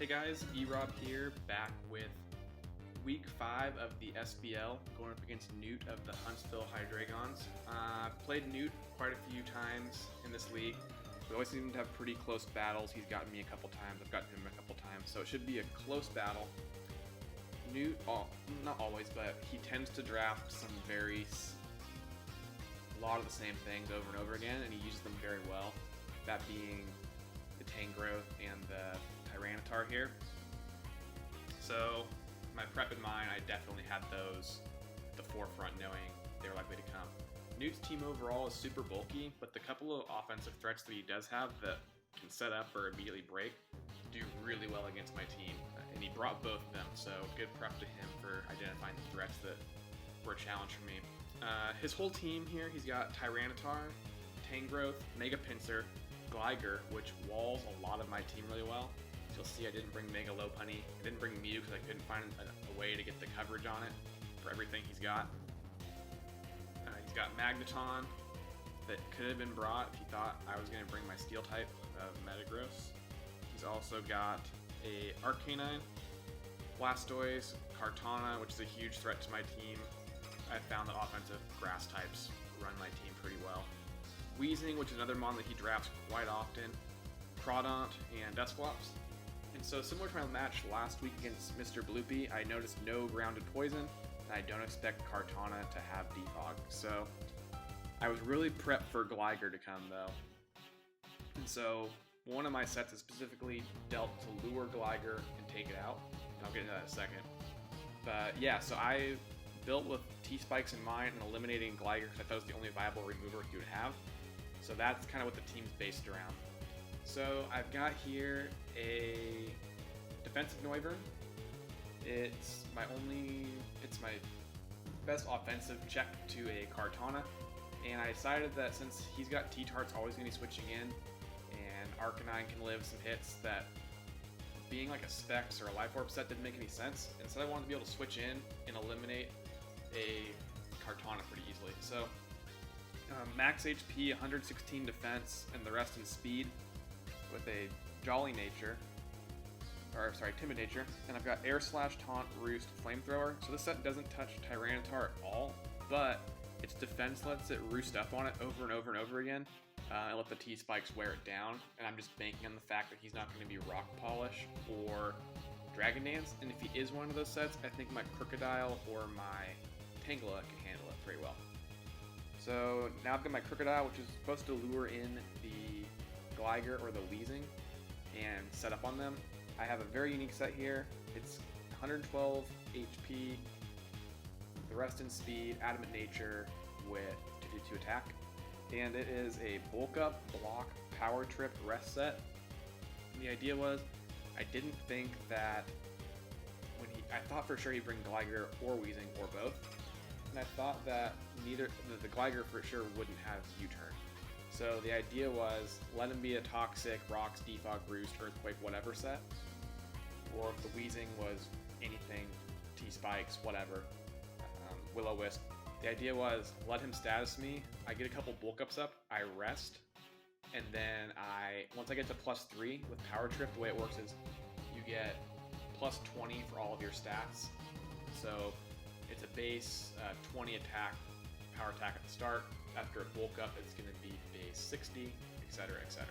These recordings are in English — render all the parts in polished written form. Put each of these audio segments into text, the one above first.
Hey guys, E-Rob here, back with week 5 of the SBL, going up against Newt of the Huntsville Hydreigons. I've played Newt quite a few times in this league. We always seem to have pretty close battles. He's gotten me a couple times, I've gotten him a couple times, so it should be a close battle. Newt, not always, but he tends to draft a lot of the same things over and over again, and he uses them very well. That being the Tangrowth and the Tyranitar here. So, my prep in mind, I definitely had those at the forefront, knowing they were likely to come. Newt's team overall is super bulky, but the couple of offensive threats that he does have that can set up or immediately break do really well against my team, and he brought both of them, so good prep to him for identifying the threats that were a challenge for me. His whole team here, he's got Tyranitar, Tangrowth, Mega Pinsir, Gligar, which walls a lot of my team really well. So you'll see I didn't bring Mega Lopunny, I didn't bring Mew because I couldn't find a way to get the coverage on it for everything he's got. He's got Magneton that could have been brought if he thought I was going to bring my Steel type of Metagross. He's also got a Arcanine, Blastoise, Kartana, which is a huge threat to my team. I found the offensive grass types run my team pretty well. Weezing, which is another mon that he drafts quite often, Crawdaunt, and Dusclops. And so similar to my match last week against Mr. Bloopy, I noticed no grounded poison, and I don't expect Kartana to have Defog. So I was really prepped for Gligar to come though. And so one of my sets is specifically dealt to lure Gligar and take it out, and I'll get into that in a second. But yeah, so I built with T-Spikes in mind and eliminating Gligar because I thought it was the only viable remover he would have. So that's kind of what the team's based around. So I've got here a defensive Noivern. It's my best offensive check to a Kartana. And I decided that since he's got T-Tart's always going to be switching in, and Arcanine can live some hits, that being like a Specs or a Life Orb set didn't make any sense. Instead, I wanted to be able to switch in and eliminate a Kartana pretty easily. So max HP, 116 defense, and the rest in speed with a Timid Nature. And I've got Air Slash, Taunt, Roost, Flamethrower. So this set doesn't touch Tyranitar at all, but its defense lets it roost up on it over and over and over again, and let the T-Spikes wear it down. And I'm just banking on the fact that he's not going to be Rock Polish or Dragon Dance, and if he is one of those sets, I think my Crocodile or my Tangela can handle it pretty well. So now I've got my Crocodile, which is supposed to lure in the Gligar or the Weezing and set up on them. I have a very unique set here. It's 112 HP, the rest in speed, Adamant Nature with 2 attack, and it is a bulk up, block, power trip, rest set. And the idea was, I didn't think that I thought for sure he'd bring Gligar or Weezing or both. And I thought that the Gligar for sure wouldn't have U-turn. So the idea was, let him be a Toxic, Rocks, Defog, Roost, Earthquake, whatever set. Or if the Weezing was anything, T-Spikes, whatever, Will-O-Wisp. The idea was, let him status me, I get a couple bulk ups up, I rest, and then once I get to +3 with Power Trip, the way it works is you get +20 for all of your stats. So it's a base 20 attack, power attack at the start. After a bulk up, it's going to be base 60, etc., etc.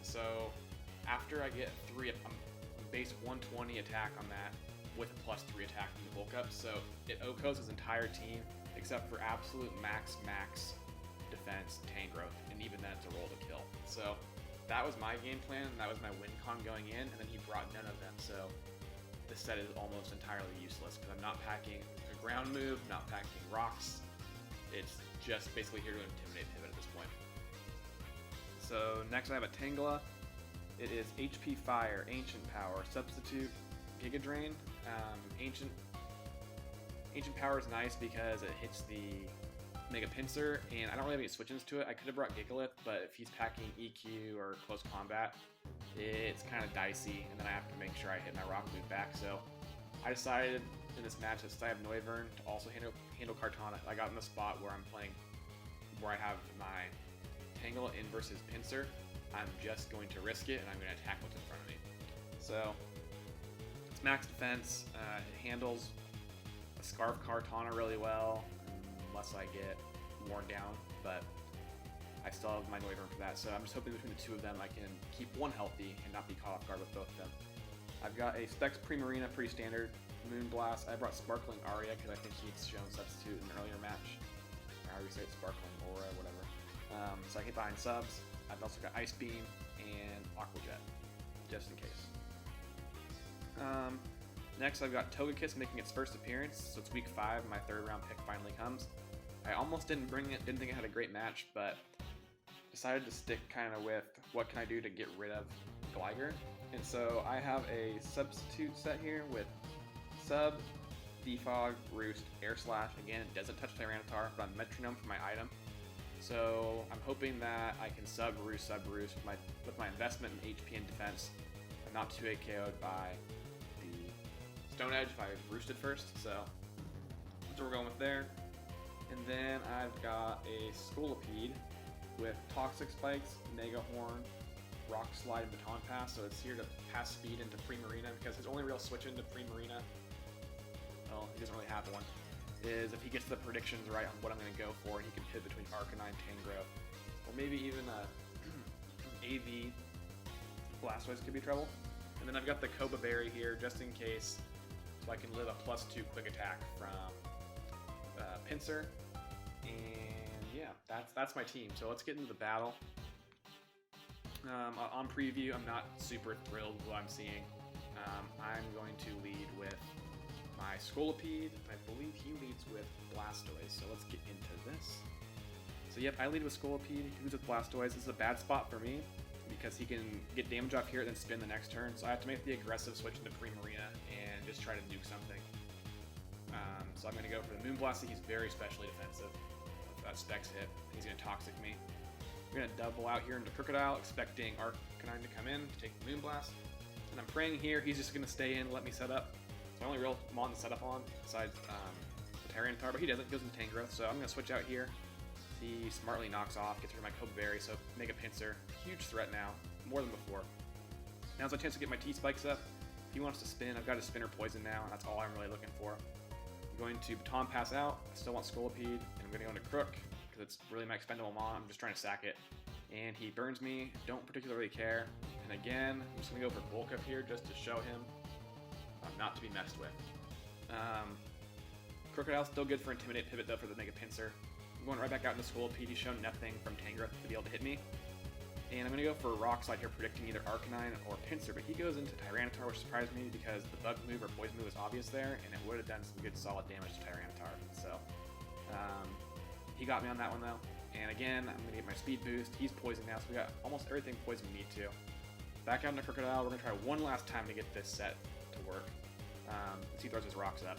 So after I get I'm base 120 attack on that with a +3 attack from the bulk up. So it OHKOs his entire team except for absolute max defense Tangrowth, and even then it's a roll to kill. So that was my game plan, and that was my win con going in, and then he brought none of them. So this set is almost entirely useless because I'm not packing a ground move, not packing rocks. It's just basically here to intimidate pivot at this point. So next I have a Tangela. It is HP Fire, Ancient Power, Substitute, Giga Drain. Ancient Power is nice because it hits the Mega Pinsir, and I don't really have any switch-ins to it. I could have brought Gigalith, but if he's packing EQ or Close Combat, it's kind of dicey, and then I have to make sure I hit my Rock move back. So I decided in this match, since I have Noivern, to also handle Kartana. I got in the spot where I have my Tangela in versus Pinsir. I'm just going to risk it, and I'm going to attack what's in front of me. So It's max defense. It handles a Scarf Kartana really well, unless I get worn down, but I still have my Noivern for that, so I'm just hoping between the two of them I can keep one healthy and not be caught off guard with both of them. I've got a Specs Primarina, pretty standard. Moonblast. I brought Sparkling Aria because I think he's shown substitute in an earlier match. Or how do you say it? Sparkling Aura, whatever. So I can get behind subs. I've also got Ice Beam and Aqua Jet, just in case. Next, I've got Togekiss making its first appearance, so it's week 5. My 3rd round pick finally comes. I almost didn't bring it, didn't think I had a great match, but decided to stick kind of with what can I do to get rid of Gligar. And so I have a substitute set here with Sub, Defog, Roost, Air Slash. Again, it doesn't touch Tyranitar, but I'm Metronome for my item. So I'm hoping that I can Sub Roost with my investment in HP and defense. I'm not too KO'd by the Stone Edge if I roosted first, so that's what we're going with there. And then I've got a Scolipede with Toxic Spikes, Mega Horn, Rock Slide, and Baton Pass, so it's here to pass speed into Primarina, because his only real switch into Primarina, well, he doesn't really have one, is if he gets the predictions right on what I'm going to go for, he can pivot between Arcanine, Tangrowth, or maybe even AV Blastoise could be trouble. And then I've got the Koba Berry here, just in case, so I can live a +2 quick attack from Pinsir. And yeah, that's my team. So let's get into the battle. On preview, I'm not super thrilled with what I'm seeing. I'm going to lead with my Scolipede. I believe he leads with Blastoise, so let's get into this. So yep, I lead with Scolipede, he leads with Blastoise. This is a bad spot for me, because he can get damage off here and then spin the next turn, so I have to make the aggressive switch into Primarina and just try to nuke something. So I'm going to go for the Moonblast. He's very specially defensive. If that Specs hit, he's going to Toxic me. We're going to double out here into Crocodile, expecting Arcanine to come in to take the Moonblast. And I'm praying here he's just going to stay in and let me set up. It's my only real Mon to set up on, besides the Tyranitar, but he doesn't. He goes into Tangrowth, so I'm going to switch out here. He smartly knocks off, gets rid of my Koba Berry, so Mega Pinsir. Huge threat now, more than before. Now's my chance to get my T-Spikes up. If he wants to spin, I've got a Spinner Poison now, and that's all I'm really looking for. I'm going to Baton Pass out. I still want Scolipede, and I'm going to go into Crook, because it's really my expendable Mon. I'm just trying to sack it. And he burns me, don't particularly care. And again, I'm just going to go for Bulk Up here, just to show him not to be messed with. Crocodile's still good for Intimidate Pivot, though, for the Mega Pinsir. I'm going right back out into Scolipede. He's shown nothing from Tangrowth to be able to hit me. And I'm going to go for Rock Slide here, predicting either Arcanine or Pinsir, but he goes into Tyranitar, which surprised me because the Bug move or Poison move was obvious there, and it would have done some good solid damage to Tyranitar. So, he got me on that one though. And again, I'm going to get my speed boost. He's poisoned now, so we got almost everything poison we need to. Back out into Crocodile. We're going to try one last time to get this set to work. As he throws his rocks up.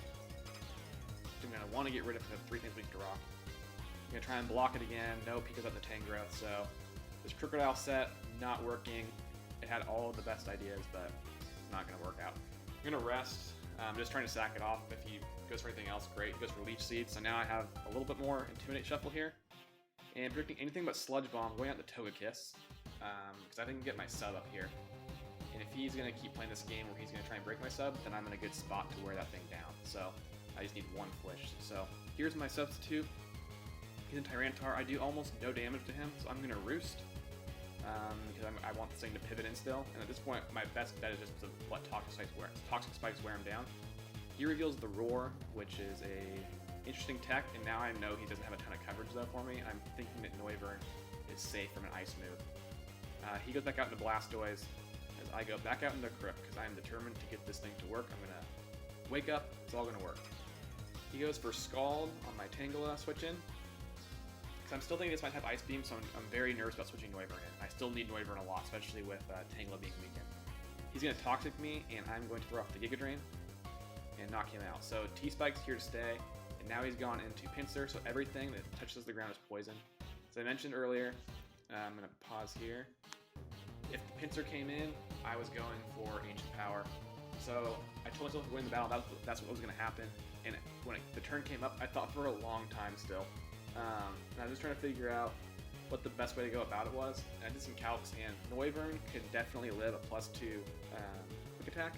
I'm going to want to get rid of the 3 things we can rock. I'm going to try and block it again. Nope, he goes up the Tangrowth, so this Crocodile set, not working. It had all of the best ideas, but not going to work out. I'm going to rest. I'm just trying to sack it off. If he goes for anything else, great. He goes for Leech Seed, so now I have a little bit more Intimidate Shuffle here. And predicting anything but Sludge Bomb, going out the Togekiss, because I think I can get my sub up here. And if he's going to keep playing this game where he's going to try and break my sub, then I'm in a good spot to wear that thing down. So I just need one Flish. So here's my substitute. He's in Tyranitar. I do almost no damage to him, so I'm going to Roost. Because I want this thing to pivot in still. And at this point, my best bet is just to let Toxic Spikes wear him down. He reveals the Roar, which is a interesting tech, and now I know he doesn't have a ton of coverage though for me. I'm thinking that Noivern is safe from an Ice move. He goes back out into Blastoise as I go back out into Crook, because I am determined to get this thing to work. I'm going to wake up, it's all going to work. He goes for Scald on my Tangela switch in. Because I'm still thinking this might have Ice Beam, so I'm very nervous about switching Noivern in. I still need Noivern a lot, especially with Tangela being weakened. He's going to Toxic me, and I'm going to throw off the Giga Drain and knock him out. So T-Spike's here to stay, and now he's gone into Pinsir, so everything that touches the ground is poison. As I mentioned earlier, I'm going to pause here. If the Pinsir came in, I was going for Ancient Power. So I told myself to win the battle, that's what was going to happen. And when the turn came up, I thought for a long time still. And I was just trying to figure out what the best way to go about it was. And I did some calcs, and Noivern could definitely live a +2 quick attack.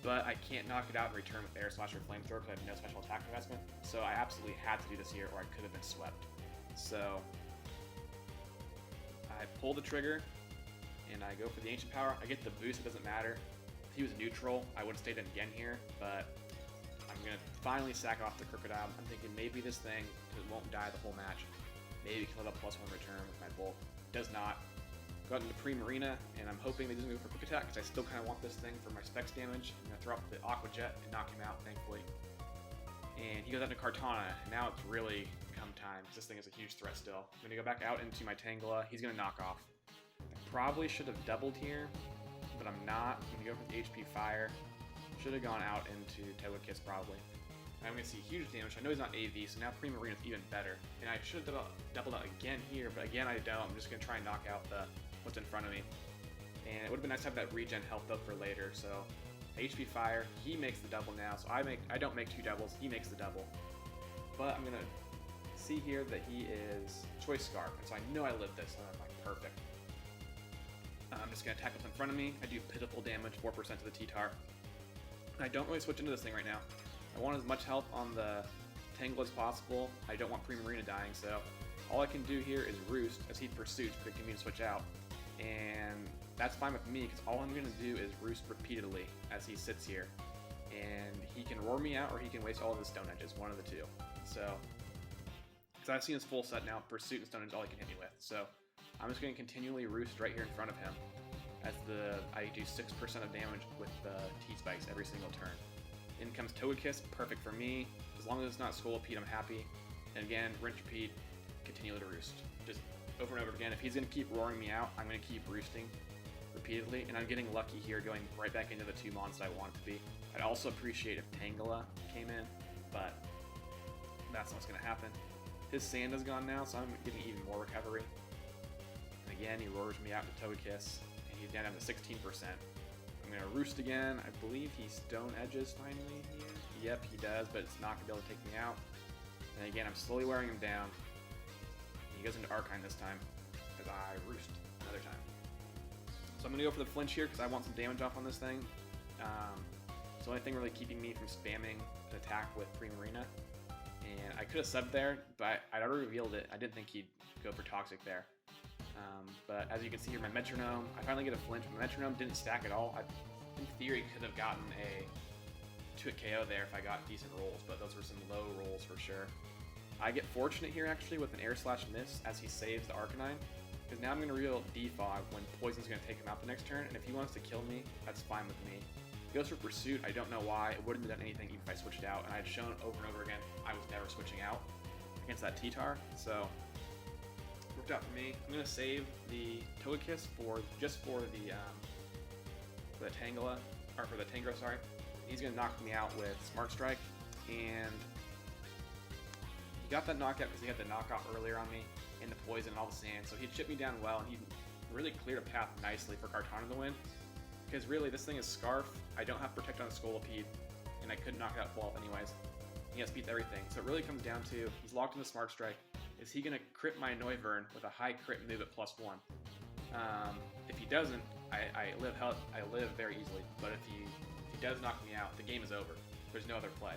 but I can't knock it out in return with Air Slash or Flamethrower because I have no special attack investment. So I absolutely had to do this here or I could have been swept. So I pull the trigger and I go for the Ancient Power. I get the boost, it doesn't matter. If he was neutral, I would have stayed in again here, but I'm going to finally sack off the Crocodile. I'm thinking maybe this thing won't die the whole match. Maybe it can live up +1 return with my Bolt. Does not. Go out into Pre-Marina, and I'm hoping they doesn't go for Quick Attack, because I still kind of want this thing for my Specs damage. I'm going to throw up the Aqua Jet and knock him out, thankfully. And he goes out to Kartana, and now it's really come time, because this thing is a huge threat still. I'm going to go back out into my Tangela. He's going to knock off. I probably should have doubled here, but I'm not. I'm going to go for the HP Fire. Should have gone out into Togekiss probably. And I'm going to see huge damage. I know he's not AV, so now Pre-Marina is even better. And I should have doubled out again here, but again I don't. I'm just going to try and knock out what's in front of me. And it would have been nice to have that regen health up for later. So HP Fire, he makes the double now. So I don't make 2 doubles, he makes the double. But I'm going to see here that he is Choice Scarf, and so I know I live this, so I'm like perfect. I'm just going to attack what's in front of me. I do pitiful damage, 4% to the T-Tar. I don't really switch into this thing right now. I want as much health on the Tangle as possible. I don't want Pre-Marina dying, so all I can do here is Roost as he pursues, predicting me to switch out. And that's fine with me, because all I'm going to do is Roost repeatedly as he sits here. And he can roar me out, or he can waste all of his Stone Edges, one of the two. So, because I've seen his full set now, Pursuit and Stone Edge is all he can hit me with. So, I'm just going to continually Roost right here in front of him. As I do 6% of damage with the T-Spikes every single turn. In comes Togekiss, perfect for me. As long as it's not Scolipede, I'm happy. And again, Rinse Repeat, continue to Roost. Just over and over again. If he's going to keep roaring me out, I'm going to keep roosting repeatedly. And I'm getting lucky here, going right back into the 2 mons that I want it to be. I'd also appreciate if Tangela came in, but that's not what's going to happen. His Sand is gone now, so I'm getting even more recovery. And again, he roars me out to Togekiss. He's down to 16%. I'm going to Roost again. I believe he Stone Edges finally here. Yep, he does, but it's not going to be able to take me out. And again, I'm slowly wearing him down. He goes into Archine this time, as I Roost another time. So I'm going to go for the flinch here, because I want some damage off on this thing. It's the only thing really keeping me from spamming an attack with Pre-Marina. And I could have subbed there, but I'd already revealed it. I didn't think he'd go for Toxic there. But as you can see here, my Metronome, I finally get a flinch. My Metronome didn't stack at all. I, in theory, could have gotten a 2-hit KO there if I got decent rolls, but those were some low rolls for sure. I get fortunate here, actually, with an Air Slash miss as he saves the Arcanine, because now I'm going to reveal Defog when Poison's going to take him out the next turn, and if he wants to kill me, that's fine with me. He goes for Pursuit. I don't know why. It wouldn't have done anything even if I switched out, and I had shown over and over again I was never switching out against that T-Tar, so worked out for me. I'm gonna save the Togekiss just for the Tangela, or for the Tangro, sorry. He's gonna knock me out with Smart Strike, and he got that knockout because he had the knockoff earlier on me, and the poison and all the sand, so he chipped me down well, and he really cleared a path nicely for Kartana to win. Because really, this thing is Scarf. I don't have Protect on Scolipede, and I couldn't knock it out full health anyways. He has beat everything, so it really comes down to he's locked into Smart Strike. Is he going to crit my Noivern with a high crit move at +1? If he doesn't, I live very easily. But if he does knock me out, the game is over. There's no other play.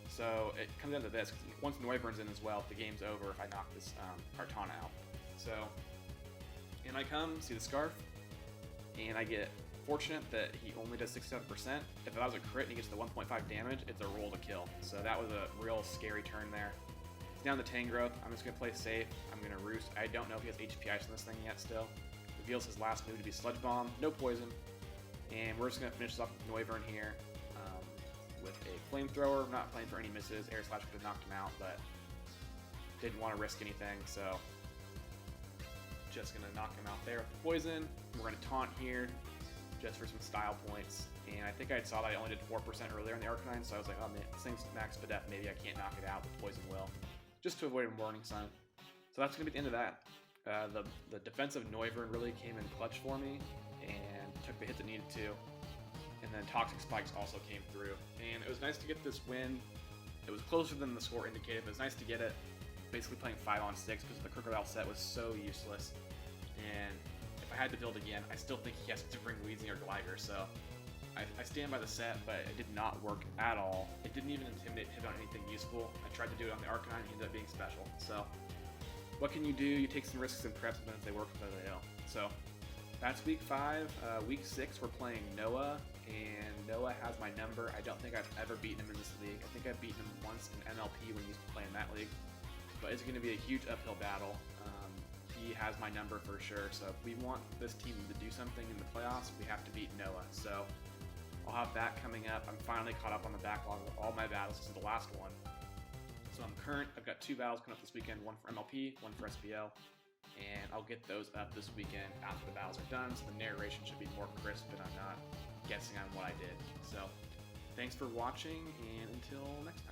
So it comes down to this. Once Noivern's in as well, the game's over if I knock this Kartana out. So, and I come, see the Scarf, and I get fortunate that he only does 67%. If that was a crit and he gets the 1.5 damage, it's a roll to kill. So that was a real scary turn there. He's down the Tangrowth. I'm just going to play safe. I'm going to Roost. I don't know if he has HP Ice on this thing yet still. Reveals his last move to be Sludge Bomb. No poison. And we're just going to finish this off with Noivern here with a Flamethrower. I'm not playing for any misses. Air Slash could have knocked him out, but didn't want to risk anything, so just going to knock him out there with the poison. We're going to Taunt here just for some style points. And I think I saw that I only did 4% earlier in the Arcanine, so I was like, oh man, this thing's max Spadef, maybe I can't knock it out, but poison will. Just to avoid a Warning Sign. So that's going to be the end of that. The defensive Noivern really came in clutch for me, and took the hit that needed to. And then Toxic Spikes also came through. And it was nice to get this win. It was closer than the score indicated, but it was nice to get it. Basically playing 5-on-6 because the Crocodile set was so useless. And if I had to build again, I still think he has to bring Weezing or Gligar, so I stand by the set, but it did not work at all. It didn't even intimidate hit on anything useful. I tried to do it on the Arcanine, and it ended up being special. So, what can you do? You take some risks and preps, sometimes they work, sometimes they don't. So, that's week 5. Week 6, we're playing Noah, and Noah has my number. I don't think I've ever beaten him in this league. I think I've beaten him once in MLP when he used to play in that league. But it's going to be a huge uphill battle. He has my number for sure, so if we want this team to do something in the playoffs, we have to beat Noah. So I'll have that coming up. I'm finally caught up on the backlog of all my battles. This is the last one. So I'm current. I've got 2 battles coming up this weekend, one for MLP, one for SBL, and I'll get those up this weekend after the battles are done, so the narration should be more crisp and I'm not guessing on what I did. So thanks for watching, and until next time.